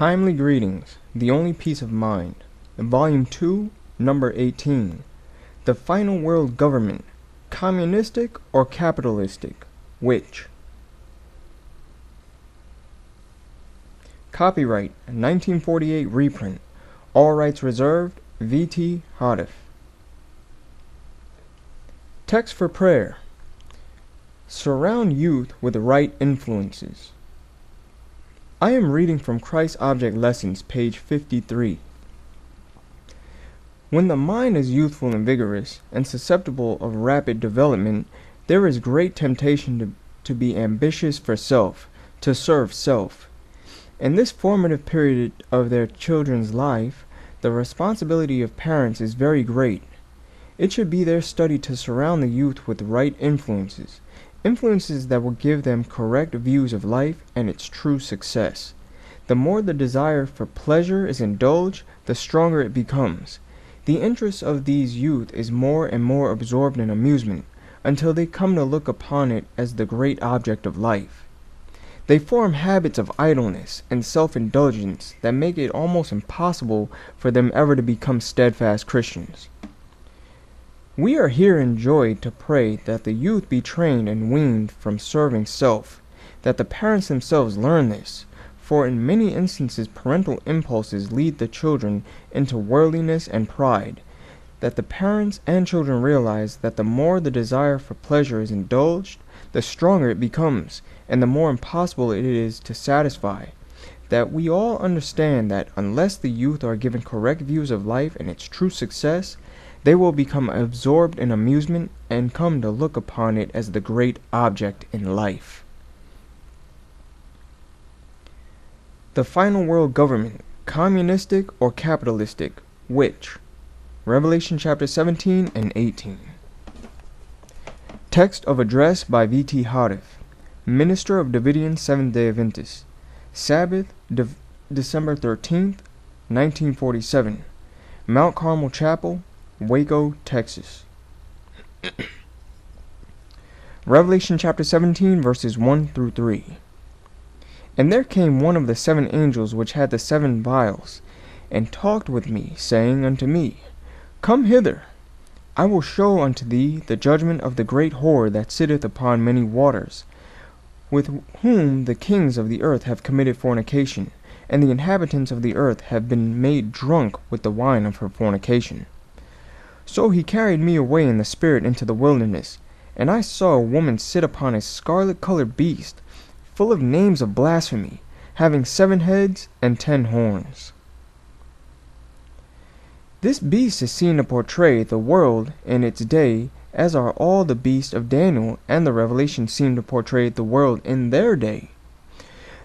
Timely Greetings, The Only Peace of Mind, Volume 2, Number 18. The Final World Government, Communistic or Capitalistic? Which? Copyright 1948 reprint. All rights reserved. V.T. Hadif. Text for prayer. Surround youth with right influences. I am reading from Christ Object Lessons, page 53. When the mind is youthful and vigorous and susceptible of rapid development, there is great temptation to be ambitious for self, to serve self. In this formative period of their children's life, the responsibility of parents is very great. It should be their study to surround the youth with right influences that will give them correct views of life and its true success. The more the desire for pleasure is indulged, the stronger it becomes. The interest of these youth is more and more absorbed in amusement, until they come to look upon it as the great object of life. They form habits of idleness and self-indulgence that make it almost impossible for them ever to become steadfast Christians. We are here enjoined to pray that the youth be trained and weaned from serving self, that the parents themselves learn this, for in many instances parental impulses lead the children into worldliness and pride, that the parents and children realize that the more the desire for pleasure is indulged, the stronger it becomes, and the more impossible it is to satisfy, that we all understand that unless the youth are given correct views of life and its true success, they will become absorbed in amusement and come to look upon it as the great object in life. The Final World Government, Communistic or Capitalistic? Which? Revelation chapter 17 and 18. Text of address by V.T. Hadif, Minister of Davidian Seventh-day Adventist. Sabbath, December 13th, 1947. Mount Carmel Chapel, Waco, Texas. Revelation chapter 17, verses 1 through 3. And there came one of the 7 angels which had the 7 vials, and talked with me, saying unto me, Come hither, I will show unto thee the judgment of the great whore that sitteth upon many waters, with whom the kings of the earth have committed fornication, and the inhabitants of the earth have been made drunk with the wine of her fornication. So he carried me away in the spirit into the wilderness, and I saw a woman sit upon a scarlet-colored beast, full of names of blasphemy, having 7 heads and 10 horns. This beast is seen to portray the world in its day, as are all the beasts of Daniel and the Revelation seem to portray the world in their day.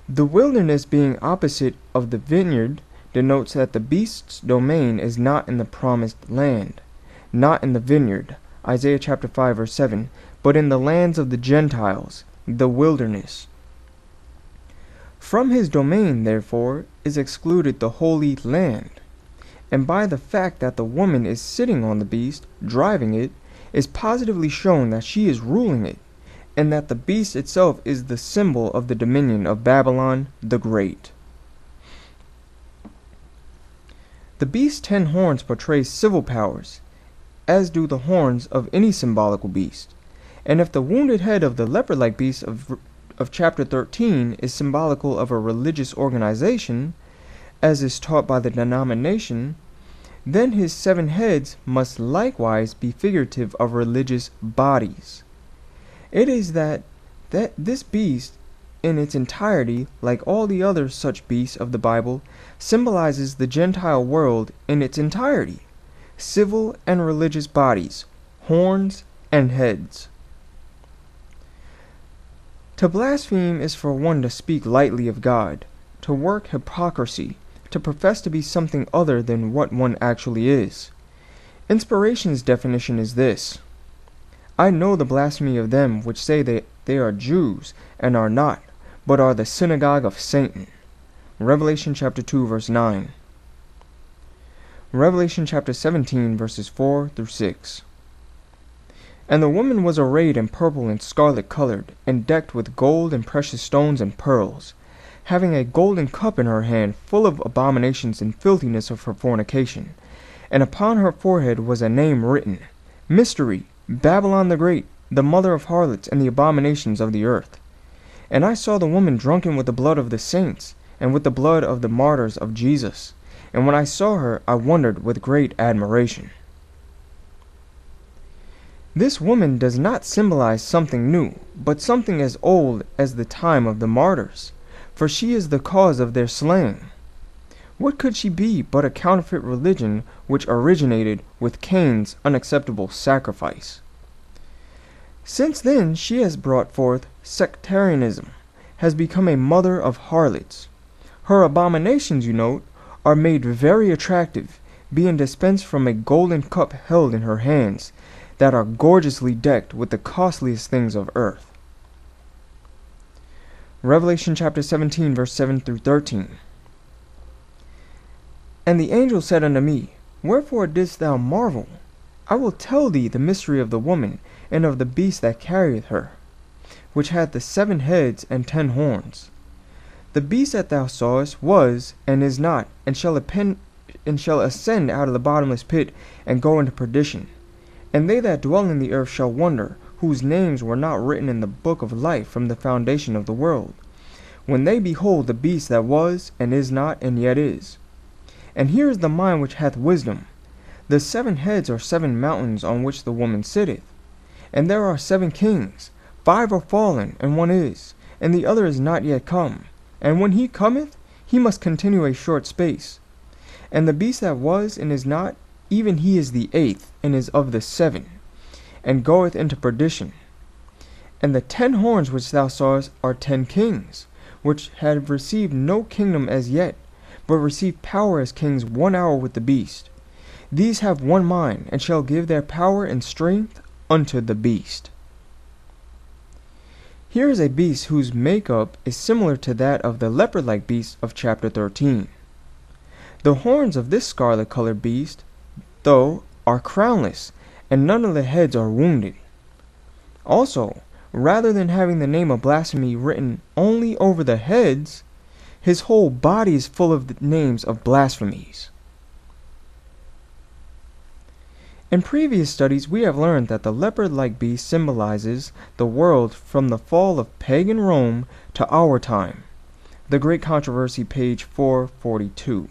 The wilderness being opposite of the vineyard denotes that the beast's domain is not in the promised land, not in the vineyard, Isaiah chapter 5 verse 7, but in the lands of the Gentiles, the wilderness. From his domain, therefore, is excluded the holy land, and by the fact that the woman is sitting on the beast, driving it, is positively shown that she is ruling it, and that the beast itself is the symbol of the dominion of Babylon the Great. The beast's 10 horns portray civil powers, as do the horns of any symbolical beast. And if the wounded head of the leopard-like beast of chapter 13 is symbolical of a religious organization, as is taught by the denomination, then his 7 heads must likewise be figurative of religious bodies. It is that this beast in its entirety, like all the other such beasts of the Bible, symbolizes the Gentile world in its entirety, civil and religious bodies, horns and heads. To blaspheme is for one to speak lightly of God, to work hypocrisy, to profess to be something other than what one actually is. Inspiration's definition is this: I know the blasphemy of them which say they are Jews, and are not, but are the synagogue of Satan. Revelation chapter 2 verse 9. Revelation chapter 17 verses 4 through 6. And the woman was arrayed in purple and scarlet colored, and decked with gold and precious stones and pearls, having a golden cup in her hand, full of abominations and filthiness of her fornication. And upon her forehead was a name written, Mystery, Babylon the Great, the mother of harlots and the abominations of the earth. And I saw the woman drunken with the blood of the saints, and with the blood of the martyrs of Jesus. And when I saw her, I wondered with great admiration. This woman does not symbolize something new, but something as old as the time of the martyrs, for she is the cause of their slaying. What could she be but a counterfeit religion which originated with Cain's unacceptable sacrifice? Since then she has brought forth sectarianism, has become a mother of harlots. Her abominations, you note, are made very attractive, being dispensed from a golden cup held in her hands, that are gorgeously decked with the costliest things of earth. Revelation chapter 17, verse 7 through 13. And the angel said unto me, Wherefore didst thou marvel? I will tell thee the mystery of the woman, and of the beast that carrieth her, which hath the 7 heads and 10 horns. The beast that thou sawest was, and is not, and shall ascend out of the bottomless pit, and go into perdition. And they that dwell in the earth shall wonder, whose names were not written in the book of life from the foundation of the world, when they behold the beast that was, and is not, and yet is. And here is the mind which hath wisdom. The 7 heads are 7 mountains on which the woman sitteth. And there are 7 kings, 5 are fallen, and 1 is, and the other is not yet come. And when he cometh, he must continue a short space. And the beast that was, and is not, even he is the 8th, and is of the 7, and goeth into perdition. And the 10 horns which thou sawest are 10 kings, which have received no kingdom as yet, but receive power as kings 1 hour with the beast. These have 1 mind, and shall give their power and strength unto the beast. Here is a beast whose makeup is similar to that of the leopard-like beast of chapter 13. The horns of this scarlet-colored beast, though, are crownless, and none of the heads are wounded. Also, rather than having the name of blasphemy written only over the heads, his whole body is full of the names of blasphemies. In previous studies, we have learned that the leopard-like beast symbolizes the world from the fall of pagan Rome to our time. The Great Controversy, page 442.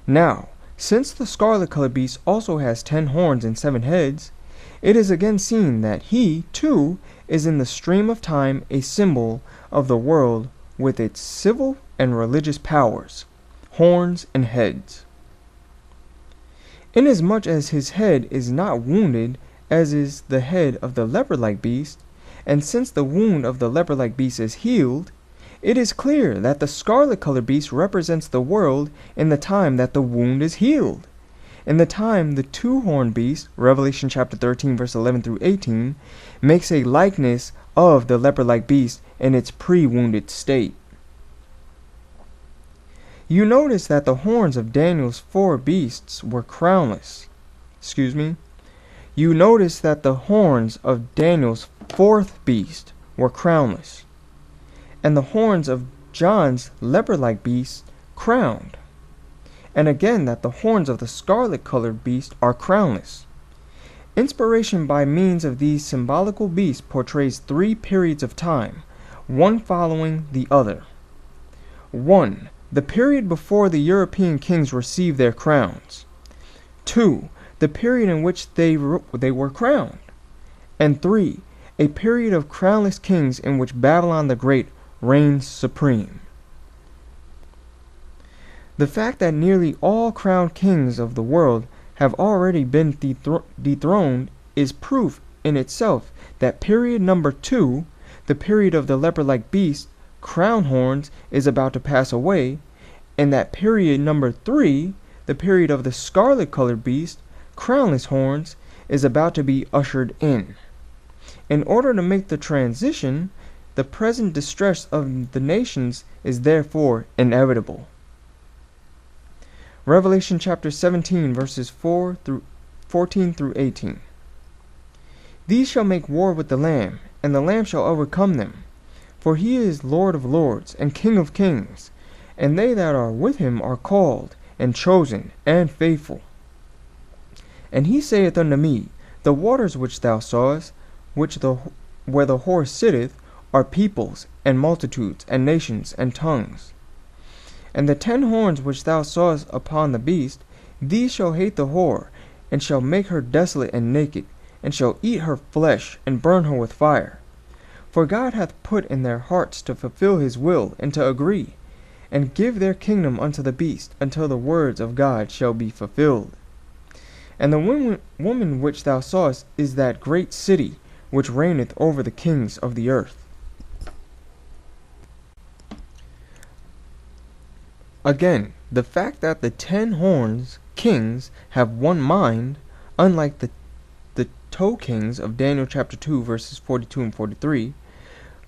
Now, since the scarlet-colored beast also has 10 horns and 7 heads, it is again seen that he, too, is in the stream of time a symbol of the world with its civil and religious powers, horns and heads. Inasmuch as his head is not wounded, as is the head of the leopard-like beast, and since the wound of the leopard-like beast is healed, it is clear that the scarlet-colored beast represents the world in the time that the wound is healed. In the time the 2-horned beast, Revelation chapter 13, verse 11 through 18, makes a likeness of the leopard-like beast in its pre-wounded state. You notice that the horns of Daniel's 4 beasts were crownless. You notice that the horns of Daniel's 4th beast were crownless, and the horns of John's leopard-like beast crowned. And again that the horns of the scarlet-colored beast are crownless. Inspiration by means of these symbolical beasts portrays 3 periods of time, one following the other. 1. The period before the European kings received their crowns. 2. The period in which they were crowned. And 3. A period of crownless kings in which Babylon the Great reigns supreme. The fact that nearly all crowned kings of the world have already been dethroned is proof in itself that period number 2, the period of the leopard-like beast, crown horns, is about to pass away, and that period number 3, the period of the scarlet-colored beast, crownless horns, is about to be ushered in. In order to make the transition, the present distress of the nations is therefore inevitable. Revelation chapter 17, verses 14 through 18. These shall make war with the Lamb, and the Lamb shall overcome them. For he is Lord of lords and King of kings, and they that are with him are called, and chosen, and faithful. And he saith unto me, The waters which thou sawest, where the horse sitteth, are peoples, and multitudes, and nations, and tongues. And the 10 horns which thou sawest upon the beast, these shall hate the whore, and shall make her desolate and naked, and shall eat her flesh, and burn her with fire. For God hath put in their hearts to fulfill his will, and to agree, and give their kingdom unto the beast, until the words of God shall be fulfilled. And the woman which thou sawest is that great city, which reigneth over the kings of the earth. Again, the fact that the 10 horns kings have one mind, unlike the toe kings of Daniel chapter 2 verses 42 and 43,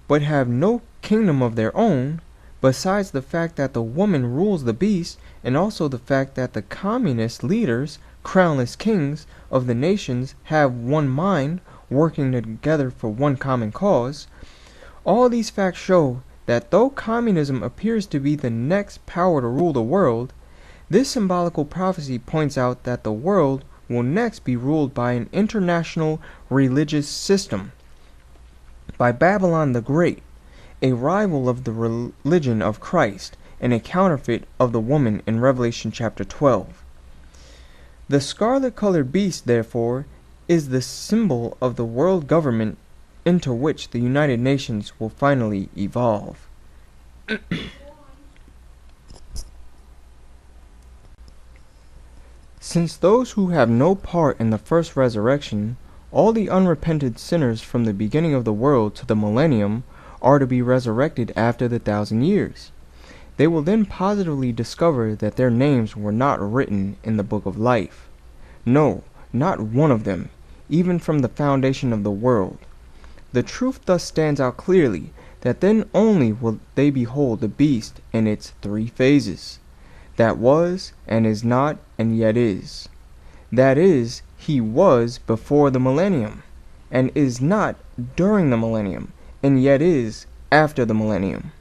but have no kingdom of their own, besides the fact that the woman rules the beast, and also the fact that the communist leaders, crownless kings of the nations, have one mind, working together for one common cause, all these facts show that though communism appears to be the next power to rule the world, this symbolical prophecy points out that the world will next be ruled by an international religious system, by Babylon the Great, a rival of the religion of Christ, and a counterfeit of the woman in Revelation chapter 12. The scarlet-colored beast, therefore, is the symbol of the world government into which the United Nations will finally evolve. Since those who have no part in the first resurrection, all the unrepented sinners from the beginning of the world to the millennium, are to be resurrected after the 1,000 years. They will then positively discover that their names were not written in the book of life. No, not one of them, even from the foundation of the world. The truth thus stands out clearly, that then only will they behold the beast in its 3 phases, that was, and is not, and yet is. That is, he was before the millennium, and is not during the millennium, and yet is after the millennium.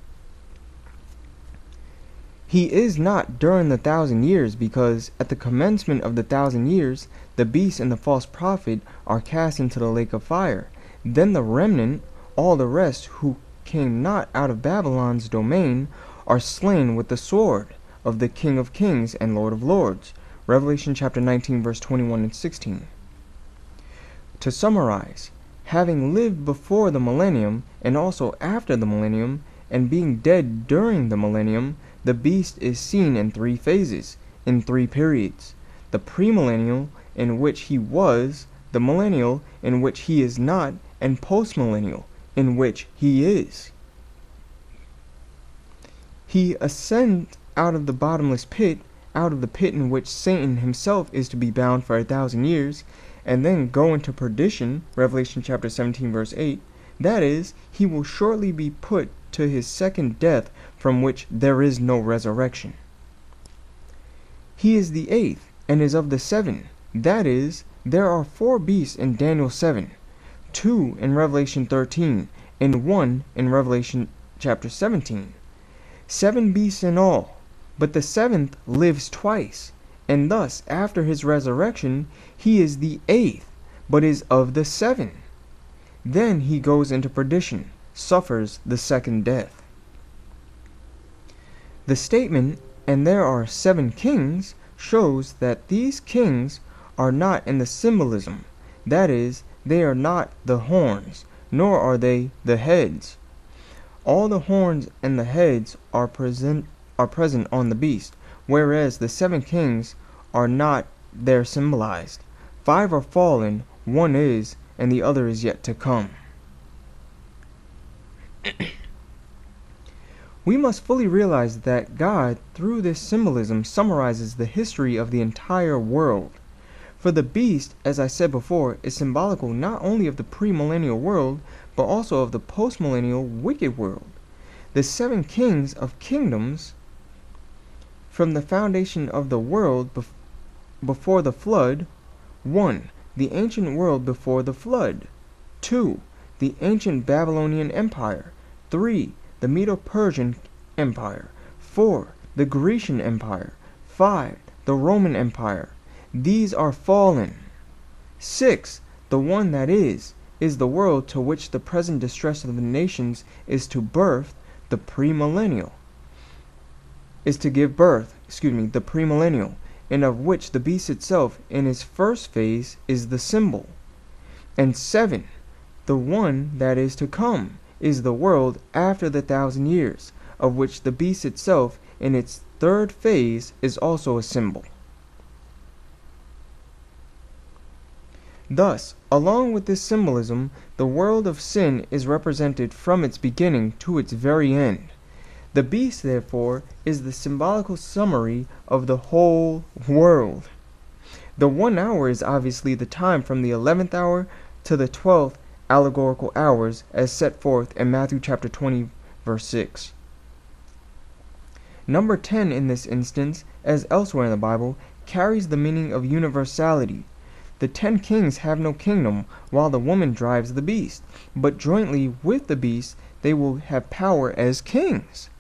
He is not during the 1,000 years, because at the commencement of the 1,000 years, the beast and the false prophet are cast into the lake of fire. Then the remnant, all the rest who came not out of Babylon's domain, are slain with the sword of the King of kings and Lord of lords. Revelation chapter 19 verse 21 and 16. To summarize, having lived before the millennium and also after the millennium, and being dead during the millennium, the beast is seen in 3 phases, in 3 periods: the premillennial, in which he was; the millennial, in which he is not; and postmillennial, in which he is. He ascends out of the bottomless pit, out of the pit in which Satan himself is to be bound for 1,000 years, and then go into perdition, Revelation chapter 17 verse 8. That is, he will shortly be put to his second death, from which there is no resurrection. He is the 8th, and is of the 7. That is, there are 4 beasts in Daniel 7, 2 in Revelation 13, and 1 in Revelation chapter 17. 7 beasts in all, but the 7th lives twice, and thus after his resurrection he is the 8th, but is of the 7. Then he goes into perdition, suffers the second death. The statement, "and there are 7 kings," shows that these kings are not in the symbolism. That is, they are not the horns, nor are they the heads. All the horns and the heads are present on the beast, whereas the 7 kings are not there symbolized. 5 are fallen, 1 is, and the other is yet to come. We must fully realize that God, through this symbolism, summarizes the history of the entire world. For the beast, as I said before, is symbolical not only of the premillennial world, but also of the postmillennial wicked world. The 7 kings of kingdoms, from the foundation of the world before the flood: 1. The ancient world before the flood; 2. The ancient Babylonian Empire; 3. The Medo-Persian Empire. 4. The Grecian Empire. 5. The Roman Empire. These are fallen. 6. The one that is the world to which the present distress of the nations is to birth the premillennial. The premillennial, and of which the beast itself in its first phase is the symbol. And 7. The one that is to come is the world after the 1,000 years, of which the beast itself in its third phase is also a symbol. Thus, along with this symbolism, the world of sin is represented from its beginning to its very end. The beast, therefore, is the symbolical summary of the whole world. The 1 hour is obviously the time from the 11th hour to the 12th allegorical hours as set forth in Matthew chapter 20, verse 6. Number 10 in this instance, as elsewhere in the Bible, carries the meaning of universality. The 10 kings have no kingdom, while the woman drives the beast, but jointly with the beast they will have power as kings.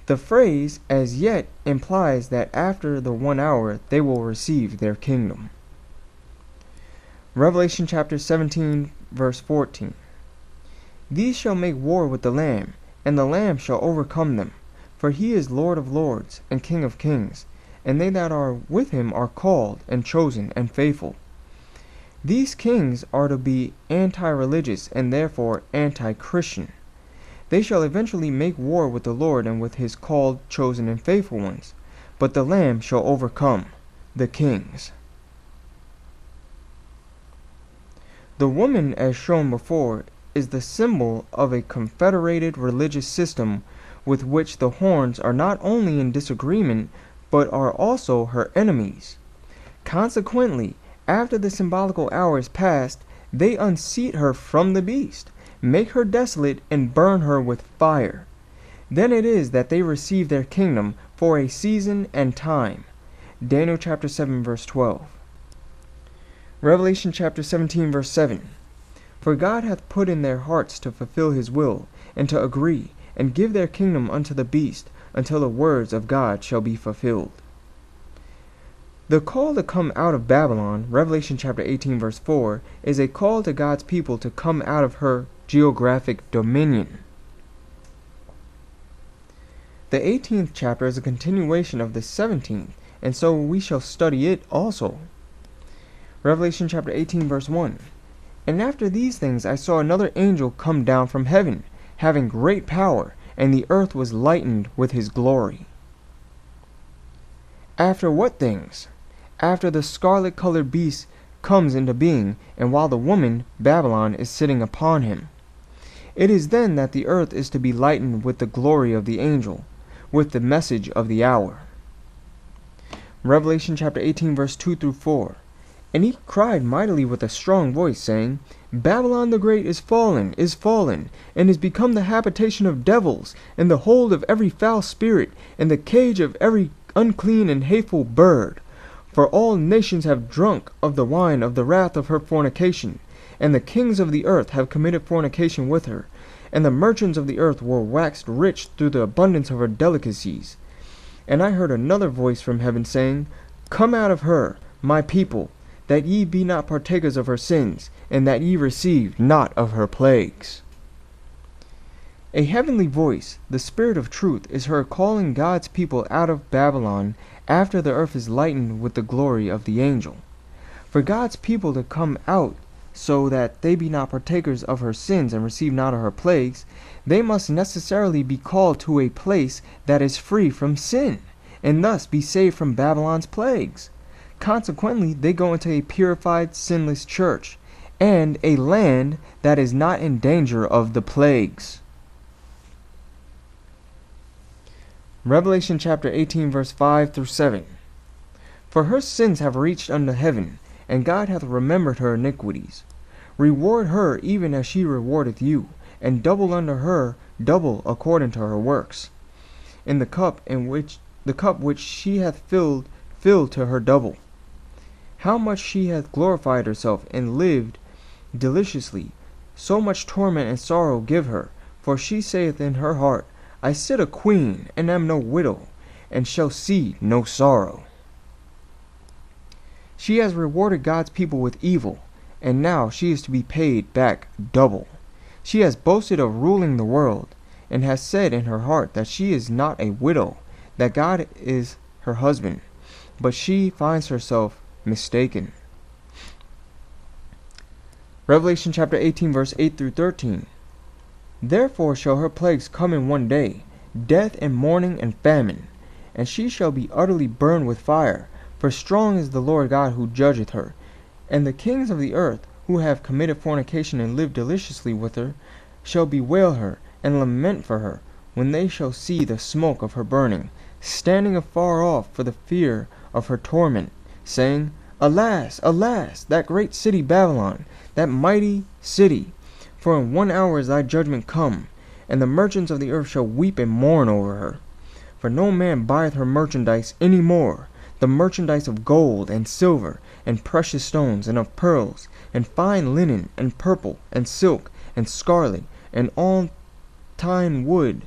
The phrase as yet implies that after the 1 hour they will receive their kingdom. Revelation chapter 17, verse 14. These shall make war with the Lamb, and the Lamb shall overcome them, for he is Lord of lords and King of kings, and they that are with him are called and chosen and faithful. These kings are to be anti-religious and therefore anti-Christian. They shall eventually make war with the Lord and with his called, chosen, and faithful ones, but the Lamb shall overcome the kings. The woman, as shown before, is the symbol of a confederated religious system with which the horns are not only in disagreement, but are also her enemies. Consequently, after the symbolical hour is past, they unseat her from the beast, make her desolate, and burn her with fire. Then it is that they receive their kingdom for a season and time. Daniel chapter 7, verse 12. Revelation chapter 17, verse 7. For God hath put in their hearts to fulfill his will, and to agree, and give their kingdom unto the beast, until the words of God shall be fulfilled. The call to come out of Babylon, Revelation chapter 18, verse 4, is a call to God's people to come out of her geographic dominion. The 18th chapter is a continuation of the 17th, and so we shall study it also. Revelation chapter 18, verse 1. And after these things I saw another angel come down from heaven, having great power, and the earth was lightened with his glory. After what things? After the scarlet-colored beast comes into being, and while the woman, Babylon, is sitting upon him. It is then that the earth is to be lightened with the glory of the angel, with the message of the hour. Revelation chapter 18, verse 2 through 4. And he cried mightily with a strong voice, saying, Babylon the great is fallen, and is become the habitation of devils, and the hold of every foul spirit, and the cage of every unclean and hateful bird. For all nations have drunk of the wine of the wrath of her fornication, and the kings of the earth have committed fornication with her, and the merchants of the earth were waxed rich through the abundance of her delicacies. And I heard another voice from heaven saying, Come out of her, my people, that ye be not partakers of her sins, and that ye receive not of her plagues. A heavenly voice, the Spirit of truth, is heard calling God's people out of Babylon after the earth is lightened with the glory of the angel. For God's people to come out so that they be not partakers of her sins and receive not of her plagues, they must necessarily be called to a place that is free from sin, and thus be saved from Babylon's plagues. Consequently, they go into a purified, sinless church, and a land that is not in danger of the plagues. Revelation chapter 18, verse 5 through 7. For her sins have reached unto heaven, and God hath remembered her iniquities. Reward her even as she rewardeth you, and double unto her double according to her works. In the cup which she hath filled to her double. How much she hath glorified herself and lived deliciously, so much torment and sorrow give her, For she saith in her heart, I sit a queen, and am no widow, and shall see no sorrow. She has rewarded God's people with evil, and now she is to be paid back double. She has boasted of ruling the world, and has said in her heart that she is not a widow, that God is her husband, but she finds herself mistaken. Revelation chapter 18, verse 8 through 13. Therefore shall her plagues come in one day, death and mourning and famine, and she shall be utterly burned with fire, for strong is the Lord God who judgeth her. And the kings of the earth, who have committed fornication and lived deliciously with her, shall bewail her, and lament for her, when they shall see the smoke of her burning, standing afar off for the fear of her torment, saying, Alas, alas, that great city Babylon, that mighty city! For in 1 hour is thy judgment come, and the merchants of the earth shall weep and mourn over her. For no man buyeth her merchandise any more, the merchandise of gold and silver, and precious stones, and of pearls, and fine linen, and purple, and silk, and scarlet, and all tine wood,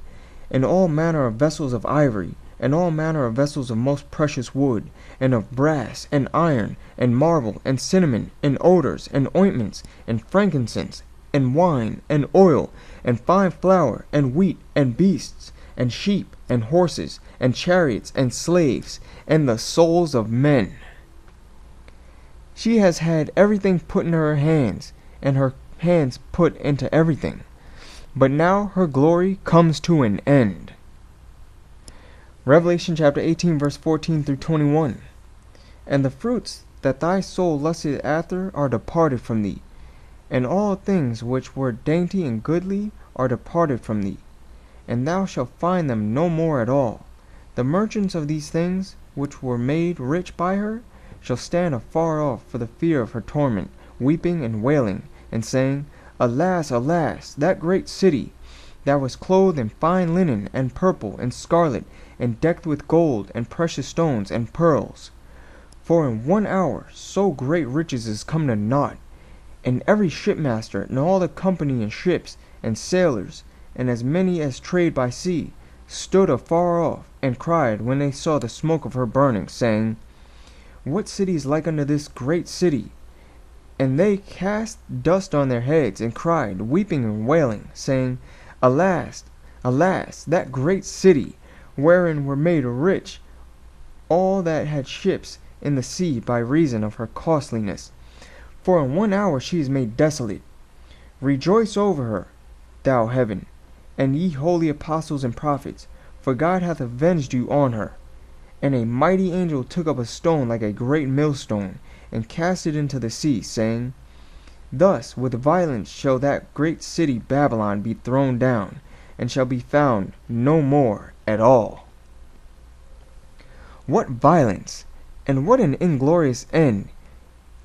and all manner of vessels of ivory, and all manner of vessels of most precious wood, and of brass, and iron, and marble, and cinnamon, and odors, and ointments, and frankincense, and wine, and oil, and fine flour, and wheat, and beasts, and sheep, and horses, and chariots, and slaves, and the souls of men. She has had everything put into her hands, and her hands put into everything. But now her glory comes to an end. Revelation chapter 18, verse 14 through 21. And the fruits that thy soul lusted after are departed from thee, and all things which were dainty and goodly are departed from thee, and thou shalt find them no more at all. The merchants of these things, which were made rich by her, shall stand afar off for the fear of her torment, weeping and wailing, and saying, Alas, alas, that great city, that was clothed in fine linen, and purple, and scarlet, and decked with gold, and precious stones, and pearls. For in 1 hour so great riches is come to naught, and every shipmaster, and all the company in ships, and sailors, and as many as trade by sea, stood afar off, and cried when they saw the smoke of her burning, saying, What city is like unto this great city? And they cast dust on their heads, and cried, weeping and wailing, saying, Alas, alas, that great city, wherein were made rich all that had ships in the sea by reason of her costliness. For in 1 hour she is made desolate. Rejoice over her, thou heaven, and ye holy apostles and prophets, for God hath avenged you on her. And a mighty angel took up a stone like a great millstone, and cast it into the sea, saying, Thus with violence shall that great city Babylon be thrown down, and shall be found no more at all. What violence, and what an inglorious end,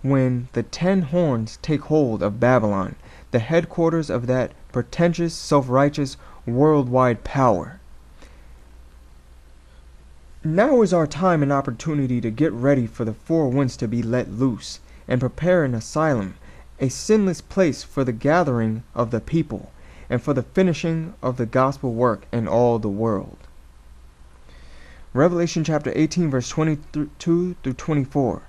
when the 10 horns take hold of Babylon, the headquarters of that pretentious, self-righteous, worldwide power. Now is our time and opportunity to get ready for the 4 winds to be let loose, and prepare an asylum, a sinless place for the gathering of the people, and for the finishing of the gospel work in all the world. Revelation chapter 18, verse 22 through 24.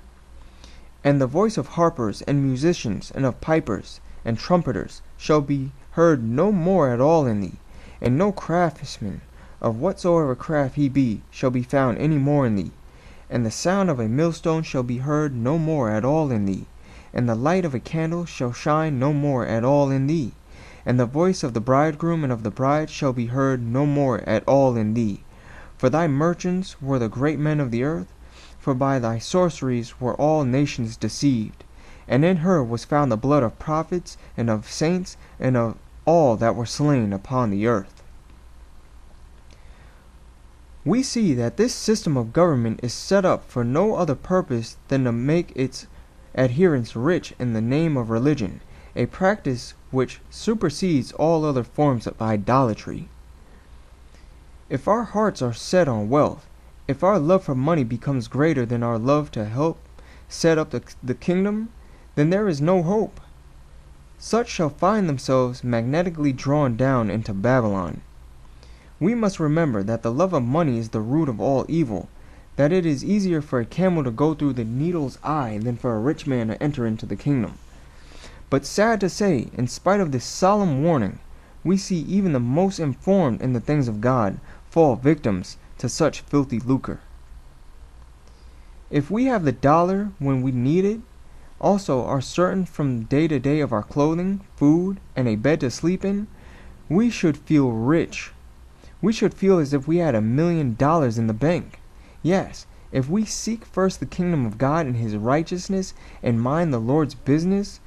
And the voice of harpers and musicians, and of pipers and trumpeters, shall be heard no more at all in thee, and no craftsman, of whatsoever craft he be, shall be found any more in thee. And the sound of a millstone shall be heard no more at all in thee, and the light of a candle shall shine no more at all in thee. And the voice of the bridegroom and of the bride shall be heard no more at all in thee. For thy merchants were the great men of the earth, for by thy sorceries were all nations deceived. And in her was found the blood of prophets, and of saints, and of all that were slain upon the earth. We see that this system of government is set up for no other purpose than to make its adherents rich in the name of religion, a practice which supersedes all other forms of idolatry. If our hearts are set on wealth, if our love for money becomes greater than our love to help set up the kingdom, then there is no hope. such shall find themselves magnetically drawn down into Babylon. We must remember that the love of money is the root of all evil, that it is easier for a camel to go through the needle's eye than for a rich man to enter into the kingdom. But sad to say, in spite of this solemn warning, we see even the most informed in the things of God fall victims to such filthy lucre. If we have the dollar when we need it, also are certain from day to day of our clothing, food, and a bed to sleep in, we should feel rich. We should feel as if we had $1 million in the bank. Yes, if we seek first the kingdom of God and his righteousness, and mind the Lord's business,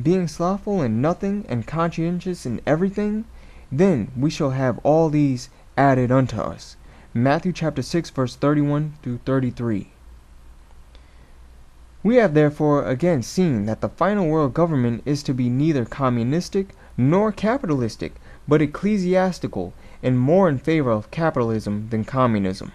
being slothful in nothing and conscientious in everything, then we shall have all these added unto us. Matthew chapter 6, verse 31 through 33. We have therefore again seen that the final world government is to be neither communistic nor capitalistic, but ecclesiastical, and more in favor of capitalism than communism.